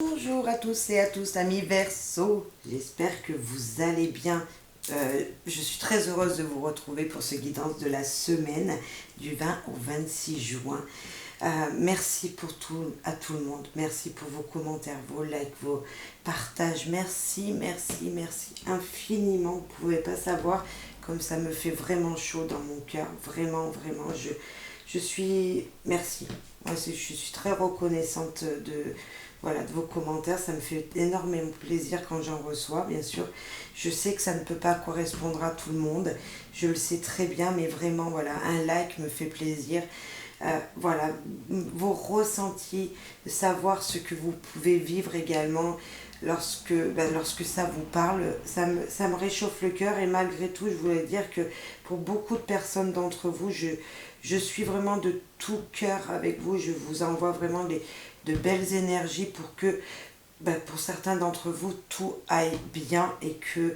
Bonjour à tous et à tous, amis Verseau. J'espère que vous allez bien. Je suis très heureuse de vous retrouver pour ce guidance de la semaine du 20 au 26 juin. Merci à tout le monde. Merci pour vos commentaires, vos likes, vos partages. Merci infiniment. Vous ne pouvez pas savoir comme ça me fait vraiment chaud dans mon cœur. Vraiment. Je suis... Merci. Moi, je suis très reconnaissante de vos commentaires. Ça me fait énormément plaisir quand j'en reçois, bien sûr. Je sais que ça ne peut pas correspondre à tout le monde. Je le sais très bien, mais vraiment, un like me fait plaisir. Vos ressentis, de savoir ce que vous pouvez vivre également lorsque ça vous parle, ça me réchauffe le cœur. Et malgré tout, je voulais dire que pour beaucoup de personnes d'entre vous, je suis vraiment de tout cœur avec vous. Je vous envoie vraiment de belles énergies pour que pour certains d'entre vous, tout aille bien et que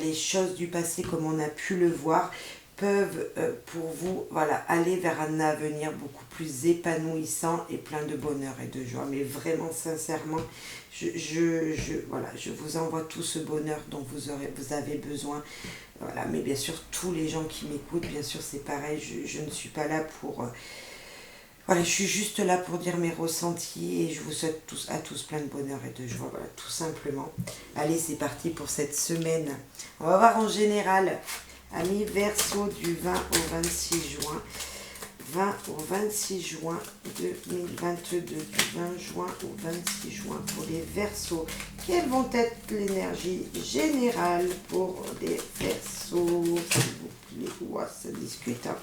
les choses du passé, comme on a pu le voir, peuvent pour vous aller vers un avenir beaucoup plus épanouissant et plein de bonheur et de joie. Mais vraiment, sincèrement, je vous envoie tout ce bonheur dont vous avez besoin. Voilà, mais bien sûr, tous les gens qui m'écoutent, bien sûr, c'est pareil. Je ne suis pas là pour... je suis juste là pour dire mes ressentis et je vous souhaite à tous plein de bonheur et de joie, tout simplement. Allez, c'est parti pour cette semaine. On va voir en général, amis Verseau, du 20 au 26 juin. 20 au 26 juin 2022, du 20 juin au 26 juin pour les Verseaux. Quelles vont être l'énergie générale pour les Verseaux, s'il vous plaît? Ouah, ça discute, hein.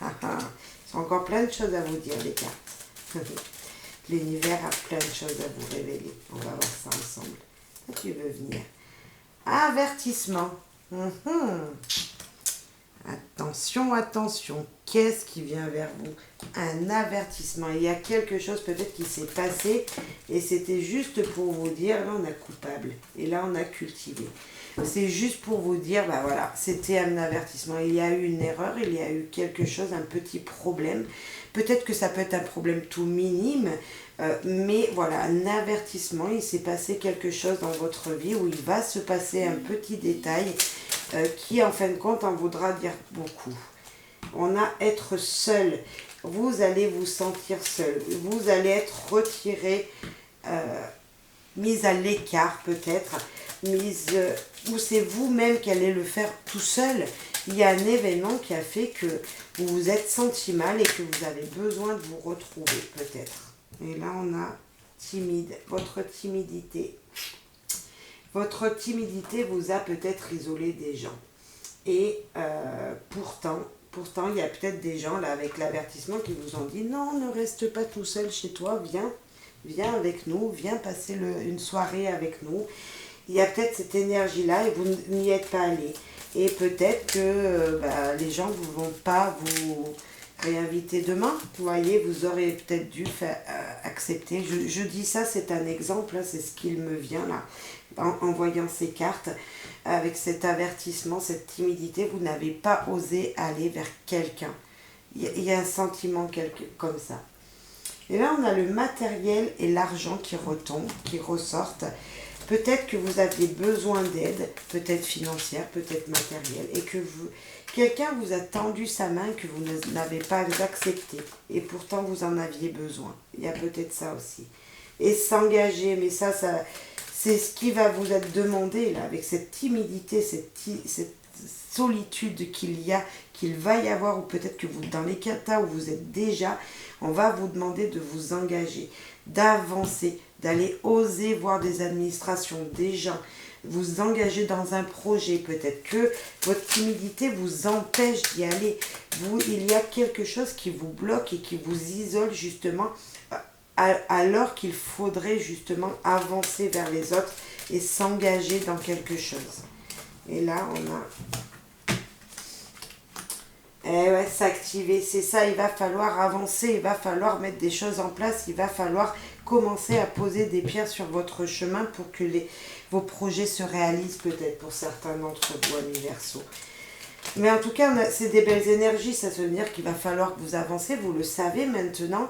Ils ont encore plein de choses à vous dire, les cartes. L'univers a plein de choses à vous révéler. On va voir ça ensemble. Tu veux venir? Avertissement. Attention. Qu'est-ce qui vient vers vous? Un avertissement. Il y a quelque chose peut-être qui s'est passé et c'était juste pour vous dire, là on a coupable et là on a cultivé. C'est juste pour vous dire, c'était un avertissement. Il y a eu une erreur, il y a eu quelque chose, un petit problème. Peut-être que ça peut être un problème tout minime, mais un avertissement. Il s'est passé quelque chose dans votre vie où il va se passer un petit détail qui, en fin de compte, en voudra dire beaucoup. On a être seul. Vous allez vous sentir seul. Vous allez être retiré, mis à l'écart peut-être, ou c'est vous-même qui allez le faire tout seul. Il y a un événement qui a fait que vous vous êtes senti mal et que vous avez besoin de vous retrouver peut-être. Et là on a timide, votre timidité. Votre timidité vous a peut-être isolé des gens. Et pourtant, il y a peut-être des gens là avec l'avertissement qui vous ont dit non, ne reste pas tout seul chez toi, viens avec nous, viens passer une soirée avec nous. Il y a peut-être cette énergie-là et vous n'y êtes pas allé. Et peut-être que les gens ne vont pas vous réinviter demain. Vous voyez, vous aurez peut-être dû accepter. Je dis ça, c'est un exemple, hein, c'est ce qu'il me vient là, en voyant ces cartes. Avec cet avertissement, cette timidité, vous n'avez pas osé aller vers quelqu'un. Il y a un sentiment comme ça. Et là, on a le matériel et l'argent qui retombent, qui ressortent. Peut-être que vous aviez besoin d'aide, peut-être financière, peut-être matérielle, et que quelqu'un vous a tendu sa main que vous n'avez pas accepté, et pourtant vous en aviez besoin. Il y a peut-être ça aussi. Et s'engager, mais ça c'est ce qui va vous être demandé, là, avec cette timidité, cette solitude qu'il va y avoir, ou peut-être que vous, dans les cas où vous êtes déjà, on va vous demander de vous engager, d'avancer, d'aller oser voir des administrations, des gens, vous engager dans un projet. Peut-être que votre timidité vous empêche d'y aller. Il y a quelque chose qui vous bloque et qui vous isole justement, alors qu'il faudrait justement avancer vers les autres et s'engager dans quelque chose. Et là, on a... s'activer, c'est ça, il va falloir avancer, il va falloir mettre des choses en place, il va falloir commencer à poser des pierres sur votre chemin pour que vos projets se réalisent peut-être pour certains d'entre vous, amis Verseaux. Mais en tout cas, c'est des belles énergies, ça veut dire qu'il va falloir que vous avancez, vous le savez maintenant,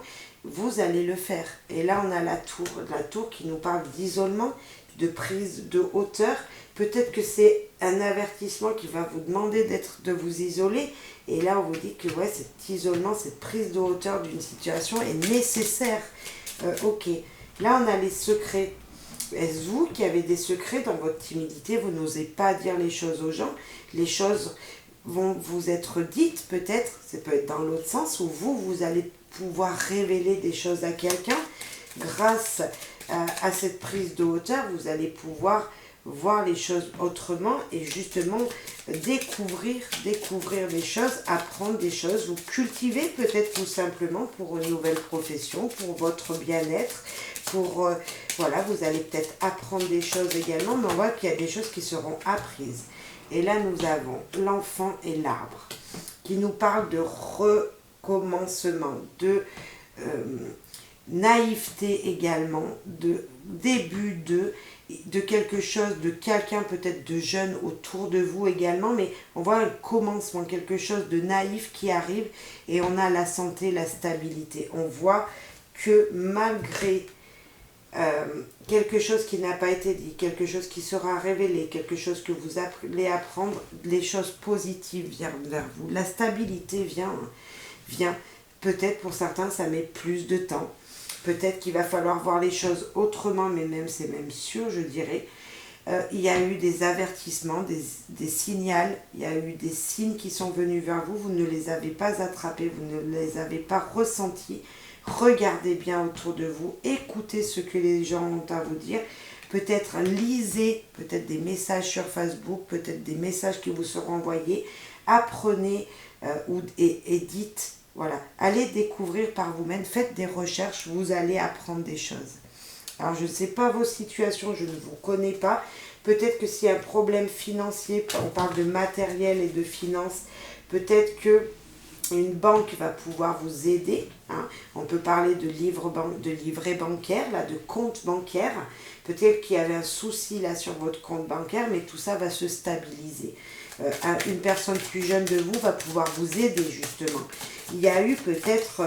vous allez le faire. Et là, on a la tour qui nous parle d'isolement, de prise de hauteur. Peut-être que c'est un avertissement qui va vous demander de vous isoler. Et là, on vous dit que ouais, cet isolement, cette prise de hauteur d'une situation est nécessaire. Ok, là, on a les secrets. Est-ce vous qui avez des secrets dans votre timidité? Vous n'osez pas dire les choses aux gens. Les choses vont vous être dites peut-être. Ça peut être dans l'autre sens où vous allez pouvoir révéler des choses à quelqu'un. Grâce à cette prise de hauteur, vous allez pouvoir voir les choses autrement et justement découvrir des choses, apprendre des choses, vous cultiver peut-être tout simplement pour une nouvelle profession, pour votre bien-être, pour voilà, vous allez peut-être apprendre des choses également, mais on voit qu'il y a des choses qui seront apprises. Et là, nous avons l'enfant et l'arbre qui nous parle de recommencement, de naïveté également, de début de quelque chose, de quelqu'un peut-être de jeune autour de vous également, mais on voit un commencement, quelque chose de naïf qui arrive et on a la santé, la stabilité. On voit que malgré quelque chose qui n'a pas été dit, quelque chose qui sera révélé, quelque chose que vous allez apprendre, les choses positives viennent vers vous. La stabilité vient. Peut-être pour certains, ça met plus de temps. Peut-être qu'il va falloir voir les choses autrement, mais même c'est même sûr, je dirais. Il y a eu des avertissements, des signaux, il y a eu des signes qui sont venus vers vous, vous ne les avez pas attrapés, vous ne les avez pas ressentis. Regardez bien autour de vous, écoutez ce que les gens ont à vous dire. Peut-être lisez peut-être des messages sur Facebook, peut-être des messages qui vous seront envoyés. Apprenez et dites. Voilà, allez découvrir par vous-même, faites des recherches, vous allez apprendre des choses. Alors, je ne sais pas vos situations, je ne vous connais pas. Peut-être que s'il y a un problème financier, on parle de matériel et de finances, peut-être que une banque va pouvoir vous aider. Hein. On peut parler de livret bancaire, là, de compte bancaire. Peut-être qu'il y avait un souci là sur votre compte bancaire, mais tout ça va se stabiliser. Une personne plus jeune de vous va pouvoir vous aider justement. Il y a eu peut-être,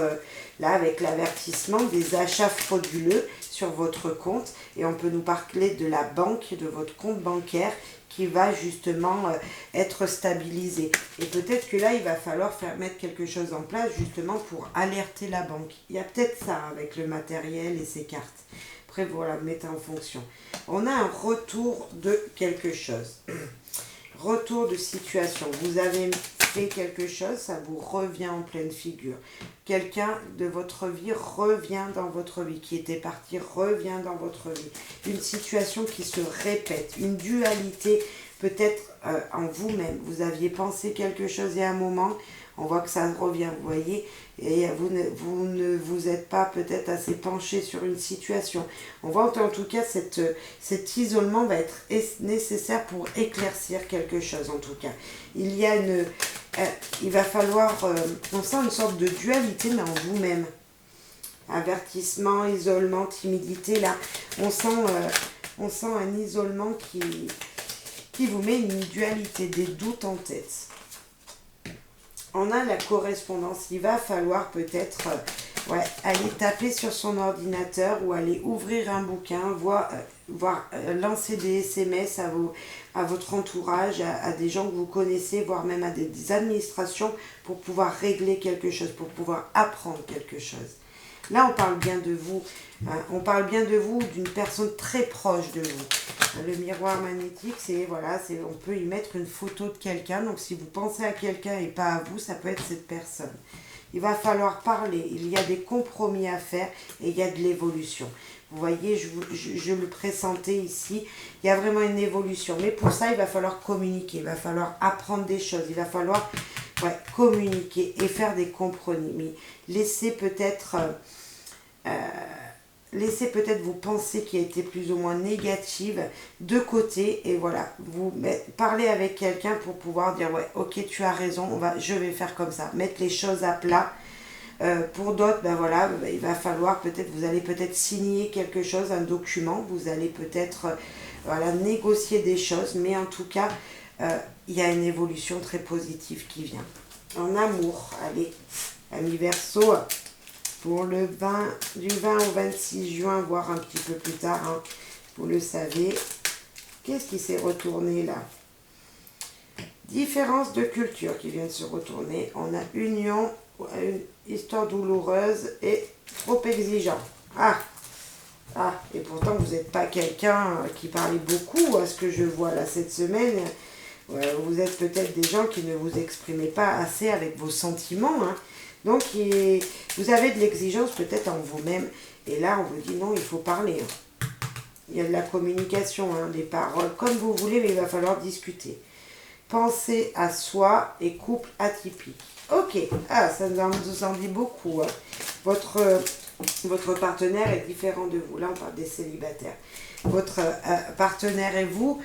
là avec l'avertissement, des achats frauduleux sur votre compte et on peut nous parler de la banque, de votre compte bancaire qui va justement être stabilisé. Et peut-être que là, il va falloir mettre quelque chose en place justement pour alerter la banque. Il y a peut-être ça avec le matériel et ces cartes. Après, voilà, mettez en fonction. On a un retour de quelque chose. Retour de situation. Vous avez fait quelque chose, ça vous revient en pleine figure. Quelqu'un de votre vie revient dans votre vie, qui était parti revient dans votre vie. Une situation qui se répète, une dualité peut-être en vous-même. Vous aviez pensé quelque chose il y a un moment, on voit que ça revient, vous voyez, et vous ne vous êtes pas peut-être assez penché sur une situation. On voit en tout cas cet isolement va être nécessaire pour éclaircir quelque chose en tout cas. Il va falloir, on sent une sorte de dualité mais en vous-même. Avertissement, isolement, timidité, là, on sent un isolement qui vous met une dualité, des doutes en tête. On a la correspondance. Il va falloir peut-être aller taper sur son ordinateur ou aller ouvrir un bouquin, lancer des SMS à votre entourage, à des gens que vous connaissez, voire même à des administrations pour pouvoir régler quelque chose, pour pouvoir apprendre quelque chose. Là, on parle bien de vous. Hein, on parle bien de vous, d'une personne très proche de vous. Le miroir magnétique, on peut y mettre une photo de quelqu'un. Donc, si vous pensez à quelqu'un et pas à vous, ça peut être cette personne. Il va falloir parler. Il y a des compromis à faire et il y a de l'évolution. Vous voyez, je le pressentais ici. Il y a vraiment une évolution. Mais pour ça, il va falloir communiquer. Il va falloir apprendre des choses. Il va falloir communiquer et faire des compromis. Laissez peut-être vos pensées qui étaient plus ou moins négatives de côté et voilà, vous parlez avec quelqu'un pour pouvoir dire ok, tu as raison, je vais faire comme ça, mettre les choses à plat. Pour d'autres, il va falloir vous allez peut-être signer quelque chose, un document, vous allez peut-être négocier des choses, mais en tout cas, il y a une évolution très positive qui vient. En amour, allez, ami Verseau, pour le 20, du 20 au 26 juin, voire un petit peu plus tard, hein, vous le savez. Qu'est-ce qui s'est retourné là? Différence de culture qui vient de se retourner. On a union, une histoire douloureuse et trop exigeant. Ah, et pourtant vous n'êtes pas quelqu'un qui parlait beaucoup à ce que je vois là cette semaine. Vous êtes peut-être des gens qui ne vous exprimez pas assez avec vos sentiments. Hein. Donc vous avez de l'exigence peut-être en vous-même. Et là on vous dit non, il faut parler. Hein. Il y a de la communication, hein, des paroles, comme vous voulez, mais il va falloir discuter. Pensez à soi et couple atypique. Ok, ça nous en dit beaucoup. Hein. Votre partenaire est différent de vous. Là, on parle des célibataires. Votre partenaire et vous,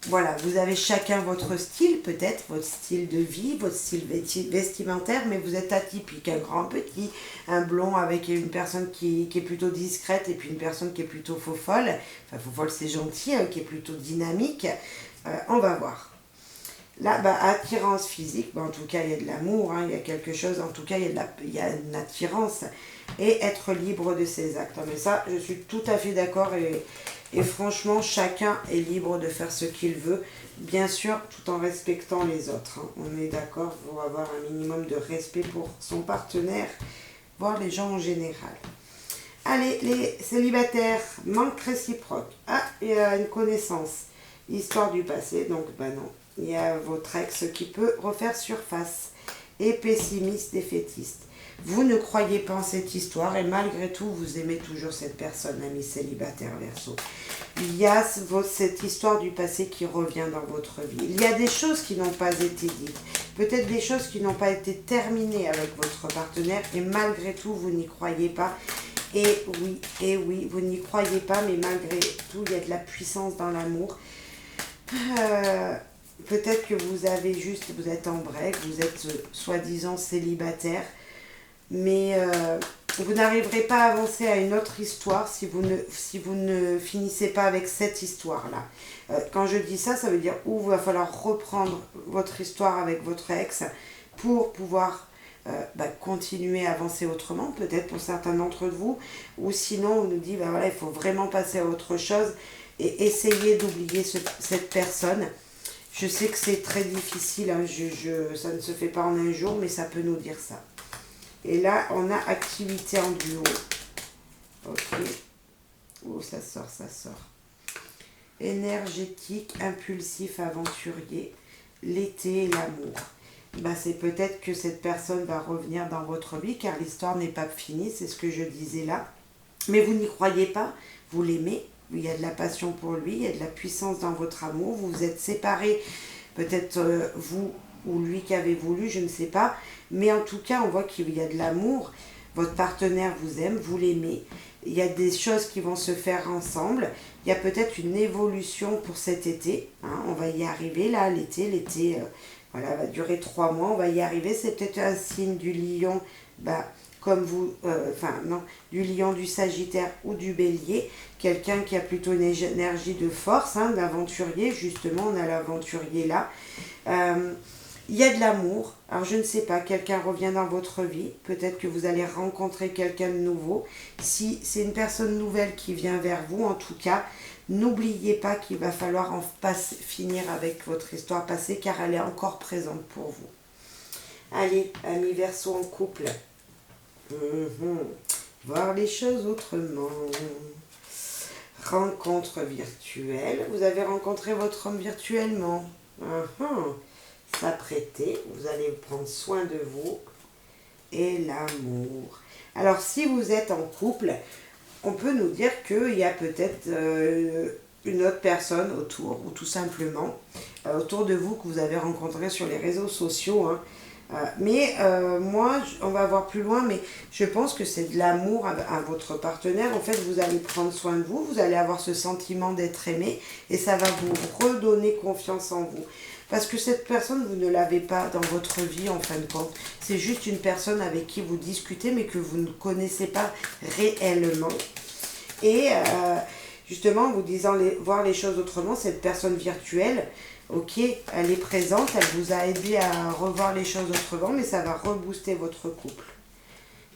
voilà, vous avez chacun votre style, peut-être, votre style de vie, votre style vestimentaire, mais vous êtes atypique. Un grand, petit, un blond avec une personne qui est plutôt discrète et puis une personne qui est plutôt faux-folle. Enfin, faux-folle, c'est gentil, hein, qui est plutôt dynamique. On va voir. Là, attirance physique, en tout cas, il y a de l'amour, hein, il y a quelque chose, en tout cas, il y a une attirance. Et être libre de ses actes. Mais ça, je suis tout à fait d'accord et franchement, chacun est libre de faire ce qu'il veut, bien sûr, tout en respectant les autres. Hein. On est d'accord pour avoir un minimum de respect pour son partenaire, voire les gens en général. Allez, les célibataires, manque réciproque. Il y a une connaissance, histoire du passé, donc non. Il y a votre ex qui peut refaire surface. Et pessimiste, défaitiste. Vous ne croyez pas en cette histoire et malgré tout, vous aimez toujours cette personne, ami célibataire Verseau. Il y a cette histoire du passé qui revient dans votre vie. Il y a des choses qui n'ont pas été dites. Peut-être des choses qui n'ont pas été terminées avec votre partenaire et malgré tout, vous n'y croyez pas. Et oui, vous n'y croyez pas, mais malgré tout, il y a de la puissance dans l'amour. Peut-être que vous êtes en break, vous êtes soi-disant célibataire, mais vous n'arriverez pas à avancer à une autre histoire si vous ne finissez pas avec cette histoire-là. Quand je dis ça, ça veut dire où il va falloir reprendre votre histoire avec votre ex pour pouvoir continuer à avancer autrement, peut-être pour certains d'entre vous, ou sinon on nous dit, voilà, il faut vraiment passer à autre chose et essayer d'oublier cette personne. Je sais que c'est très difficile, hein, ça ne se fait pas en un jour, mais ça peut nous dire ça. Et là, on a activité en duo. Ok. Oh, ça sort. Énergétique, impulsif, aventurier. L'été et l'amour. C'est peut-être que cette personne va revenir dans votre vie, car l'histoire n'est pas finie, c'est ce que je disais là. Mais vous n'y croyez pas, vous l'aimez. Il y a de la passion pour lui, il y a de la puissance dans votre amour, vous vous êtes séparés, peut-être vous ou lui qui avez voulu, je ne sais pas, mais en tout cas on voit qu'il y a de l'amour, votre partenaire vous aime, vous l'aimez, il y a des choses qui vont se faire ensemble, il y a peut-être une évolution pour cet été, hein, on va y arriver là, l'été va durer 3 mois, on va y arriver, c'est peut-être un signe du lion, comme vous, du lion, du sagittaire ou du bélier, quelqu'un qui a plutôt une énergie de force, hein, d'aventurier, justement, on a l'aventurier là. Il y a de l'amour, alors je ne sais pas, quelqu'un revient dans votre vie, peut-être que vous allez rencontrer quelqu'un de nouveau. Si c'est une personne nouvelle qui vient vers vous, en tout cas, n'oubliez pas qu'il va falloir finir avec votre histoire passée, car elle est encore présente pour vous. Allez, amis Verseau en couple. Voir les choses autrement. Rencontre virtuelle. Vous avez rencontré votre homme virtuellement. S'apprêter. Vous allez prendre soin de vous. Et l'amour. Alors, si vous êtes en couple, on peut nous dire qu'il y a peut-être une autre personne autour, ou tout simplement autour de vous que vous avez rencontré sur les réseaux sociaux, hein. Moi, on va voir plus loin, mais je pense que c'est de l'amour à votre partenaire. En fait, vous allez prendre soin de vous, vous allez avoir ce sentiment d'être aimé et ça va vous redonner confiance en vous. Parce que cette personne, vous ne l'avez pas dans votre vie en fin de compte. C'est juste une personne avec qui vous discutez, mais que vous ne connaissez pas réellement. Et justement, en vous disant voir les choses autrement, cette personne virtuelle, ok, elle est présente, elle vous a aidé à revoir les choses autrement, mais ça va rebooster votre couple.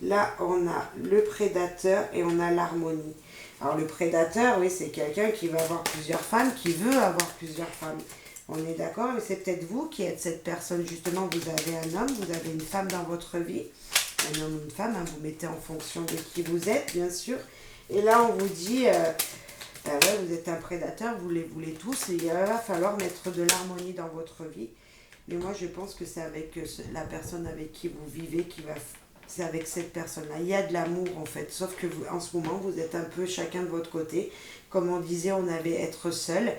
Là, on a le prédateur et on a l'harmonie. Alors le prédateur, oui, c'est quelqu'un qui va avoir plusieurs femmes, qui veut avoir plusieurs femmes. On est d'accord, mais c'est peut-être vous qui êtes cette personne. Justement, vous avez un homme, vous avez une femme dans votre vie. Un homme ou une femme, hein, vous mettez en fonction de qui vous êtes, bien sûr. Et là, on vous dit, ben ouais, vous êtes un prédateur, vous les voulez tous, et il va falloir mettre de l'harmonie dans votre vie. Mais moi, je pense que c'est avec la personne avec qui vous vivez qui va... C'est avec cette personne-là. Il y a de l'amour, en fait. Sauf que vous, en ce moment, vous êtes un peu chacun de votre côté. Comme on disait, on avait être seul.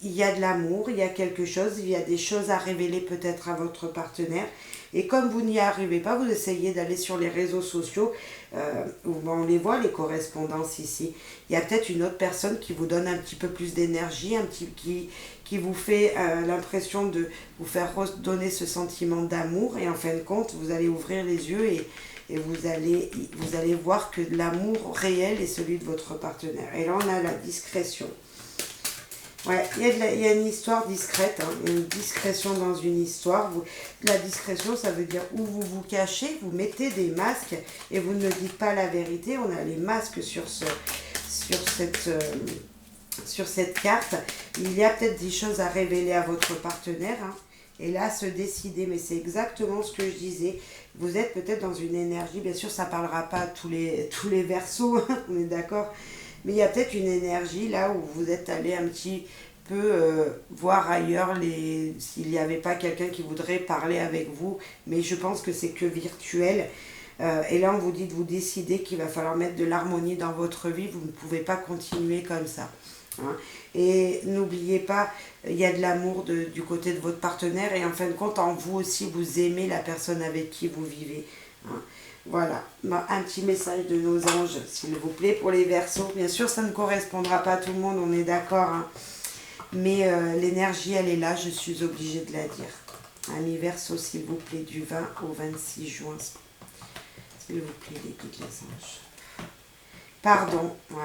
Il y a de l'amour, il y a quelque chose, il y a des choses à révéler peut-être à votre partenaire. Et comme vous n'y arrivez pas, vous essayez d'aller sur les réseaux sociaux, où on les voit, les correspondances ici. Il y a peut-être une autre personne qui vous donne un petit peu plus d'énergie, qui vous fait l'impression de vous faire donner ce sentiment d'amour. Et en fin de compte, vous allez ouvrir les yeux et vous allez voir que l'amour réel est celui de votre partenaire. Et là, on a la discrétion. Ouais, il y a une histoire discrète, hein, une discrétion dans une histoire. La discrétion, ça veut dire où vous vous cachez, vous mettez des masques et vous ne dites pas la vérité. On a les masques sur cette carte. Il y a peut-être des choses à révéler à votre partenaire, hein, et là, se décider. Mais c'est exactement ce que je disais. Vous êtes peut-être dans une énergie, bien sûr, ça ne parlera pas à tous les versos, on est d'accord. Mais il y a peut-être une énergie là où vous êtes allé un petit peu voir ailleurs s'il n'y avait pas quelqu'un qui voudrait parler avec vous. Mais je pense que c'est que virtuel. Et là, on vous dit de vous décider qu'il va falloir mettre de l'harmonie dans votre vie. Vous ne pouvez pas continuer comme ça. Hein. Et n'oubliez pas, il y a de l'amour du côté de votre partenaire. Et en fin de compte, en vous aussi, vous aimez la personne avec qui vous vivez. Hein. Voilà, un petit message de nos anges, s'il vous plaît, pour les Verseaux. Bien sûr, ça ne correspondra pas à tout le monde, on est d'accord. Hein. Mais l'énergie, elle est là, je suis obligée de la dire. Amis Verseaux, s'il vous plaît, du 20 au 26 juin. S'il vous plaît, les guides, les anges. Pardon, voilà.